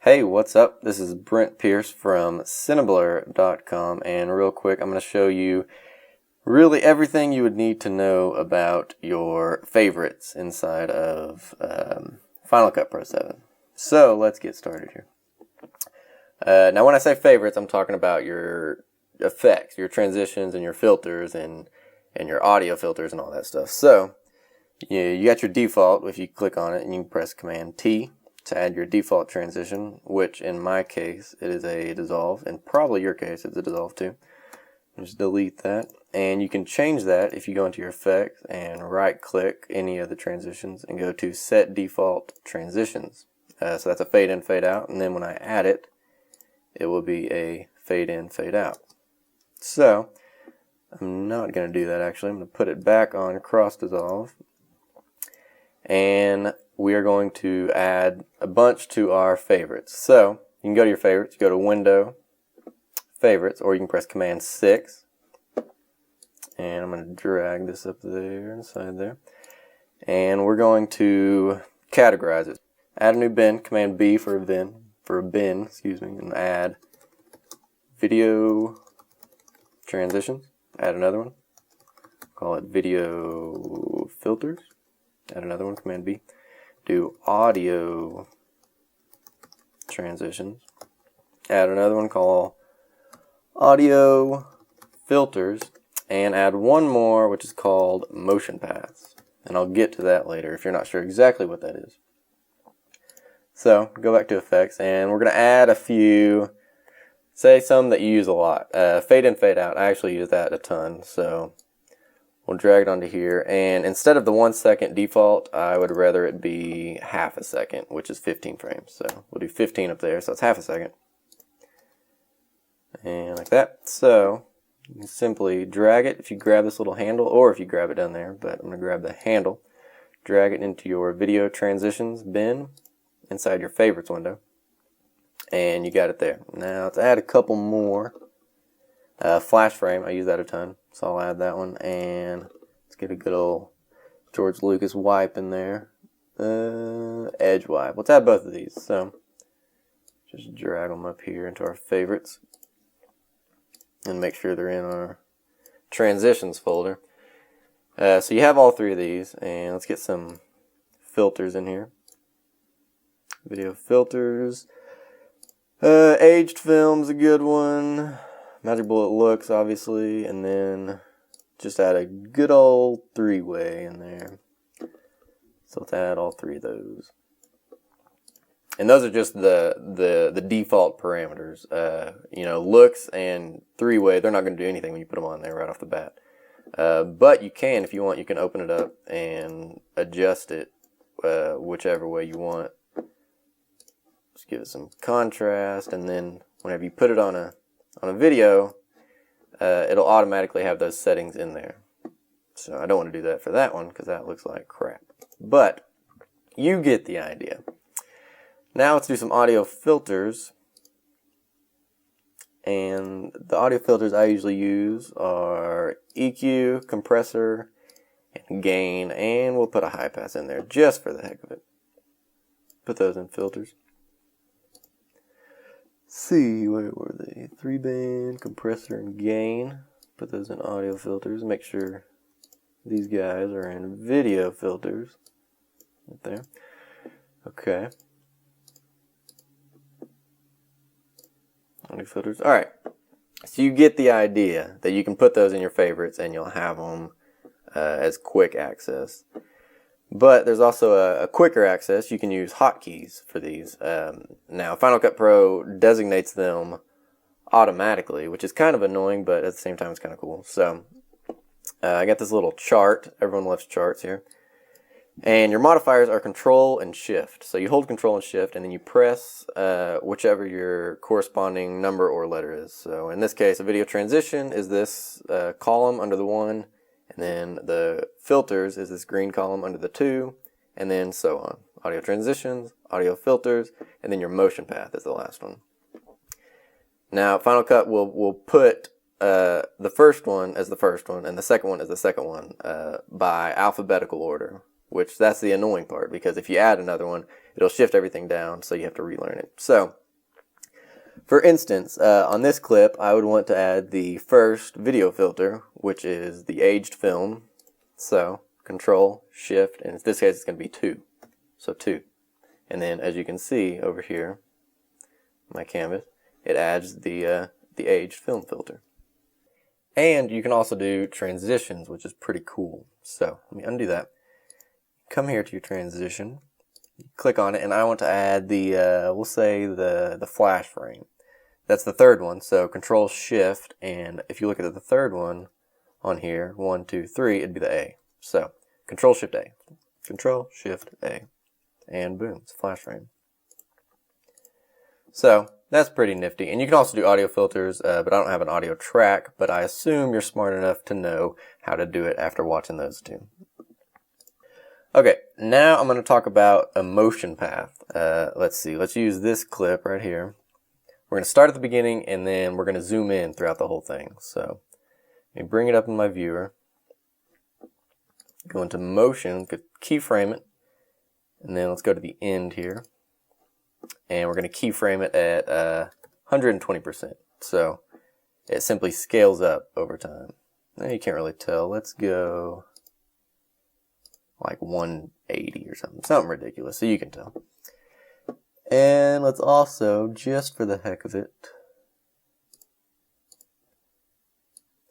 Hey, what's up? This is Brent Pierce from Cineblur.com, and real quick, I'm going to show you really everything you would need to know about your favorites inside of Final Cut Pro 7. So let's get started here. Now, when I say favorites, I'm talking about your effects, your transitions, and your filters, and your audio filters, and all that stuff. So you got your default. If you click on it, and you can press Command T to add your default transition, which in my case it is a dissolve, and probably your case it's a dissolve too. Just delete that, and you can change that if you go into your effects and right click any of the transitions and go to set default transitions. So that's a fade in, fade out, and then when I add it, it will be a fade in, fade out. So I'm not going to do that actually. I'm going to put it back on cross dissolve, and we are going to add a bunch to our favorites. So you can go to your favorites, go to Window, Favorites, or you can press Command 6. And I'm going to drag this up there, inside there. And we're going to categorize it. Add a new bin, Command B for a bin, and add Video Transitions. Add another one. Call it Video Filters. Add another one, Command B. Do Audio Transitions. Add another one, call Audio Filters, and add one more, which is called Motion Paths. And I'll get to that later if you're not sure exactly what that is. So go back to Effects, and we're going to add a few, say some that you use a lot. Fade in, fade out. I actually use that a ton, so we'll drag it onto here, and instead of the 1 second default, I would rather it be half a second, which is 15 frames. So we'll do 15 up there, so it's half a second. And like that. So you can simply drag it if you grab this little handle, or if you grab it down there, but I'm going to grab the handle. Drag it into your Video Transitions bin inside your Favorites window, and you got it there. Now let's add a couple more. Flash frame, I use that a ton, so I'll add that one, and let's get a good old George Lucas wipe in there. Edge wipe. Let's add both of these. So just drag them up here into our favorites, and make sure they're in our transitions folder. So you have all three of these, and let's get some filters in here. Video filters. Aged film's a good one. Magic Bullet looks, obviously, and then just add a good old three-way in there. So let's add all three of those. And those are just the default parameters. Looks and three-way, they're not going to do anything when you put them on there right off the bat. But you can, if you want, you can open it up and adjust it whichever way you want. Just give it some contrast, and then whenever you put it on a video, it'll automatically have those settings in there. So I don't want to do that for that one because that looks like crap. But you get the idea. Now let's do some audio filters. And the audio filters I usually use are EQ, compressor, and gain. And we'll put a high pass in there just for the heck of it. Put those in filters. See, where were they? 3-band, compressor, and gain. Put those in audio filters. Make sure these guys are in video filters. Right there. Okay. Audio filters. Alright. So you get the idea that you can put those in your favorites and you'll have them as quick access. But there's also a quicker access. You can use hotkeys for these. Now, Final Cut Pro designates them automatically, which is kind of annoying, but at the same time, it's kind of cool. So, I got this little chart. Everyone loves charts here. And your modifiers are Control and Shift. So you hold Control and Shift, and then you press whichever your corresponding number or letter is. So in this case, a video transition is this column under the 1. And then the filters is this green column under the 2, and then so on. Audio transitions, audio filters, and then your motion path is the last one. Now, Final Cut will put the first one as the first one, and the second one as the second one by alphabetical order, which that's the annoying part, because if you add another one, it'll shift everything down, so you have to relearn it. So, for instance, on this clip, I would want to add the first video filter, which is the aged film. So, Control, Shift, and in this case it's going to be 2. So 2. And then, as you can see over here, my canvas, it adds the aged film filter. And you can also do transitions, which is pretty cool. So, let me undo that. Come here to your transition, click on it, and I want to add the, we'll say the flash frame. That's the third one, so Control Shift, and if you look at the third one on here, 1, 2, 3, it'd be the A. So, Control Shift A. Control Shift A. And boom, it's a flash frame. So, that's pretty nifty. And you can also do audio filters, but I don't have an audio track, but I assume you're smart enough to know how to do it after watching those two. Okay, now I'm going to talk about a motion path. Let's see, let's use this clip right here. We're going to start at the beginning, and then we're going to zoom in throughout the whole thing. So, let me bring it up in my viewer. Go into motion, keyframe it, and then let's go to the end here. And we're going to keyframe it at 120%. So, it simply scales up over time. Now you can't really tell. Let's go like 180 or something ridiculous, so you can tell. And let's also, just for the heck of it,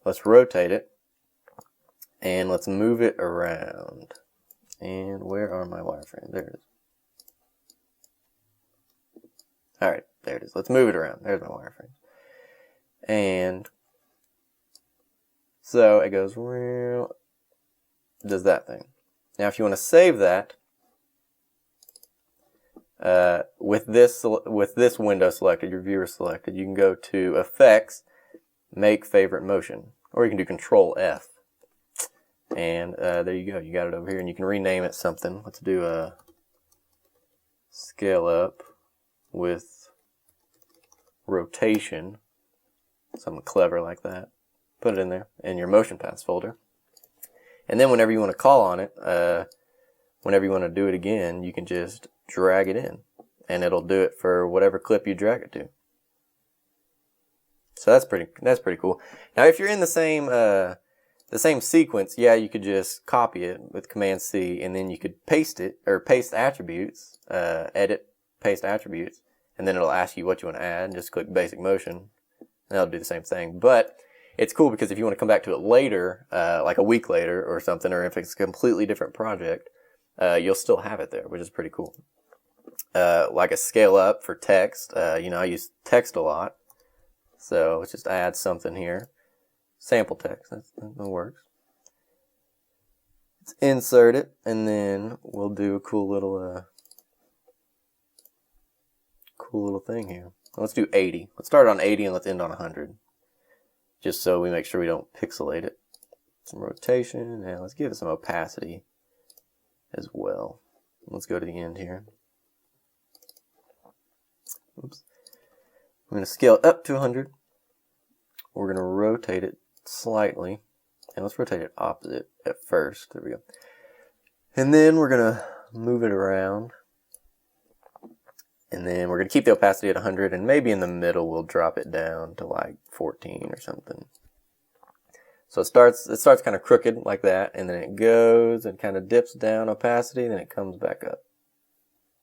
let's rotate it, and let's move it around. And where are my wireframes? There it is. Alright, there it is. Let's move it around. There's my wireframes. And so it goes, does that thing. Now if you want to save that, with this window selected, your viewer selected, you can go to Effects, Make Favorite Motion, or you can do Control F. And there you go, you got it over here, and you can rename it something. Let's do a Scale Up with Rotation, something clever like that. Put it in there in your Motion Paths folder. And then whenever you want to call on it, whenever you want to do it again, you can just drag it in, and it'll do it for whatever clip you drag it to. So that's pretty cool. Now, if you're in the same sequence, yeah, you could just copy it with Command C, and then you could paste it, or paste attributes, edit, paste attributes, and then it'll ask you what you want to add. Just click Basic Motion, and that'll do the same thing. But it's cool because if you want to come back to it later, like a week later or something, or if it's a completely different project, you'll still have it there, which is pretty cool. Like a scale up for text, I use text a lot, so let's just add something here. Sample text, that works. Let's insert it, and then we'll do a cool little thing here. Let's do 80. Let's start on 80 and let's end on 100. Just so we make sure we don't pixelate it. Some rotation, and let's give it some opacity as well. Let's go to the end here. Oops. I'm going to scale it up to 100. We're going to rotate it slightly. And let's rotate it opposite at first. There we go. And then we're going to move it around. And then we're going to keep the opacity at 100. And maybe in the middle we'll drop it down to like 14 or something. So it starts kind of crooked like that, and then it goes and kind of dips down opacity, and then it comes back up.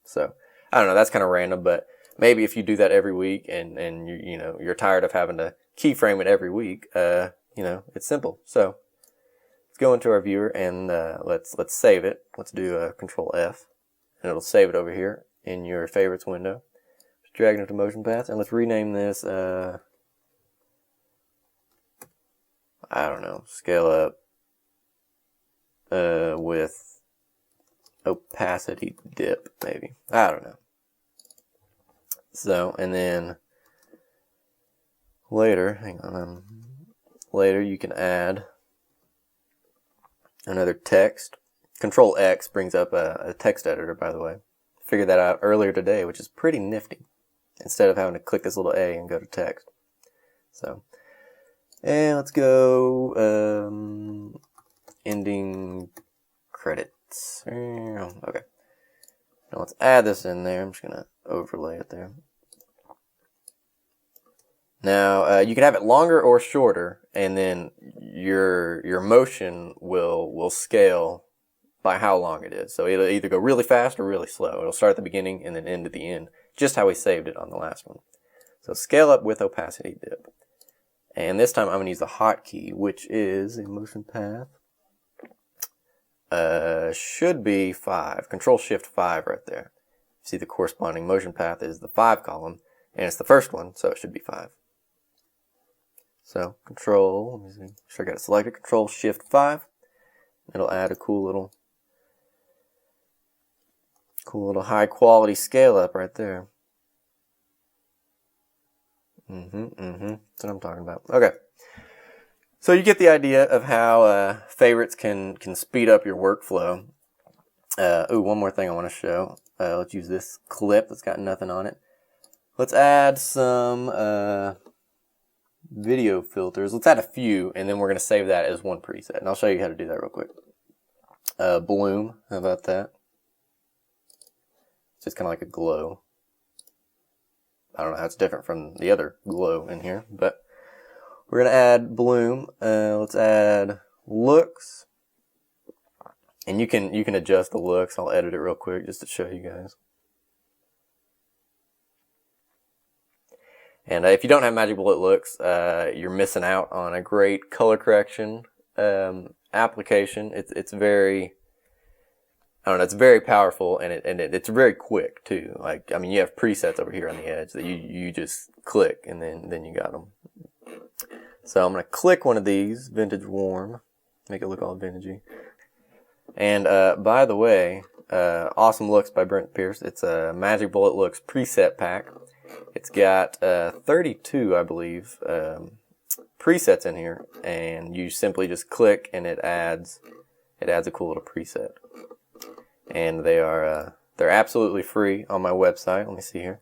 So I don't know, that's kind of random, but maybe if you do that every week and you're tired of having to keyframe it every week, it's simple. So let's go into our viewer and let's save it. Let's do Control F, and it'll save it over here in your favorites window. Just drag it into Motion Paths, and let's rename this. I don't know, scale up with opacity dip, maybe. I don't know. So, and then later, later you can add another text. Control X brings up a text editor, by the way. Figured that out earlier today, which is pretty nifty. Instead of having to click this little A and go to text. So, and let's go ending credits. Okay. Now let's add this in there. I'm just going to overlay it there. Now, you can have it longer or shorter, and then your motion will scale by how long it is. So it'll either go really fast or really slow. It'll start at the beginning and then end at the end, just how we saved it on the last one. So scale up with opacity dip. And this time I'm going to use the hotkey, which is a motion path. Should be 5. Control-Shift 5 right there. See the corresponding motion path is the 5 column, and it's the first one, so it should be 5. So Control, let me see, make sure I got it selected. Control-Shift 5. It'll add a cool little high-quality scale up right there. That's what I'm talking about. Okay. So you get the idea of how favorites can speed up your workflow. One more thing I want to show. Let's use this clip that's got nothing on it. Let's add some video filters. Let's add a few, and then we're going to save that as one preset. And I'll show you how to do that real quick. Bloom, how about that? It's just kind of like a glow. I don't know how it's different from the other glow in here, but we're going to add bloom. Let's add looks. And you can adjust the looks. I'll edit it real quick just to show you guys. And if you don't have Magic Bullet looks, you're missing out on a great color correction application. It's very, I don't know, it's very powerful, and it's very quick too. Like, I mean, you have presets over here on the edge that you just click, and then you got them. So I'm gonna click one of these, Vintage Warm, make it look all vintagey. And by the way, Awesome Looks by Brent Pierce. It's a Magic Bullet Looks preset pack. It's got 32, I believe, presets in here, and you simply just click, and it adds a cool little preset. And they're absolutely free on my website. Let me see here.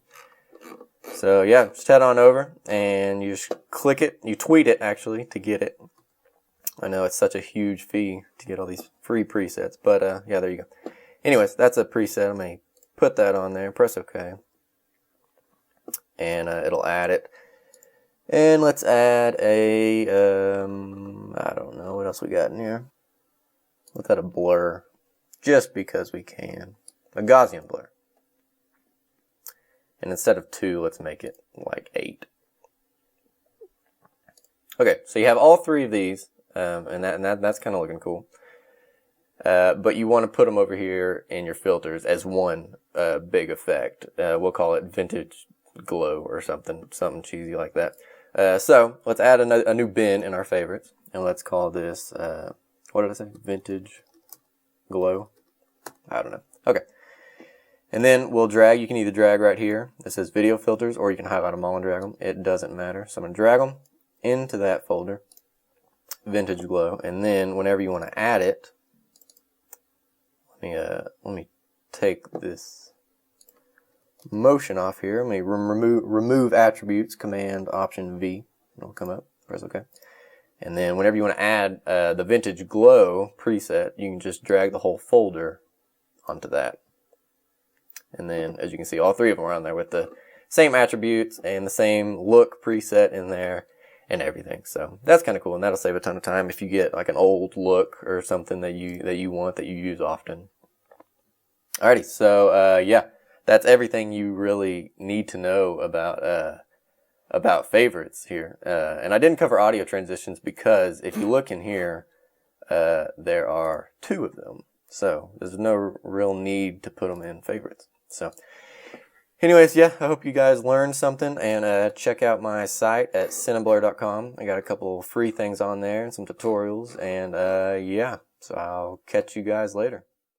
So yeah, just head on over and you just click it. You tweet it actually to get it. I know it's such a huge fee to get all these free presets, but yeah, there you go. Anyways, that's a preset. I'm gonna put that on there. Press OK, and it'll add it. And let's add a I don't know what else we got in here. Let's add a blur, just because we can. A Gaussian blur. And instead of 2, let's make it like 8. Okay, so you have all 3 of these, and that's kind of looking cool. But you want to put them over here in your filters as one big effect. We'll call it Vintage Glow or something cheesy like that. So let's add a new bin in our favorites, and let's call this what did I say? Vintage Glow. I don't know. Okay. And then we'll drag. You can either drag right here. It says video filters, or you can highlight them all and drag them. It doesn't matter. So I'm going to drag them into that folder, Vintage Glow. And then whenever you want to add it, let me take this motion off here. Let me remove attributes, Command Option V. It'll come up. Press OK. And then whenever you want to add the Vintage Glow preset, you can just drag the whole folder onto that. And then, as you can see, all 3 of them are on there with the same attributes and the same look preset in there and everything. So that's kind of cool, and that'll save a ton of time if you get like an old look or something that you want that you use often. Alrighty, so yeah, that's everything you really need to know about favorites here. And I didn't cover audio transitions because if you look in here, there are 2 of them. So there's no real need to put them in favorites. So anyways, yeah, I hope you guys learned something, and check out my site at cineblur.com. I got a couple free things on there and some tutorials, and yeah, so I'll catch you guys later.